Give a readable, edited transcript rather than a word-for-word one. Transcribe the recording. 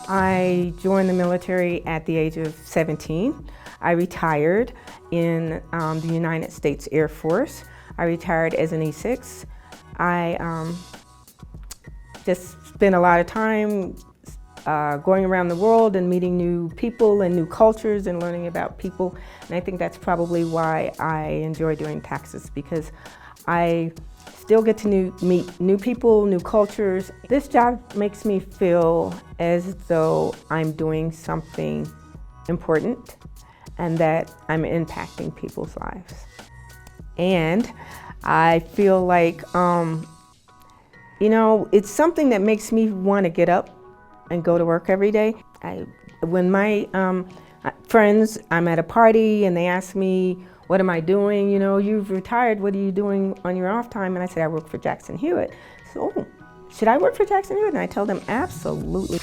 I joined the military at the age of 17. I retired in the United States Air Force. I retired as an E6. I just spent a lot of time going around the world and meeting new people and new cultures and learning about people. And I think that's probably why I enjoy doing taxes, because I still get to meet new people, new cultures. This job makes me feel as though I'm doing something important and that I'm impacting people's lives. And I feel like, it's something that makes me want to get up and go to work every day. When my friends, I'm at a party and they ask me, what am I doing? You've retired, what are you doing on your off time? And I say, I work for Jackson Hewitt. So, should I work for Jackson Hewitt? And I tell them, absolutely.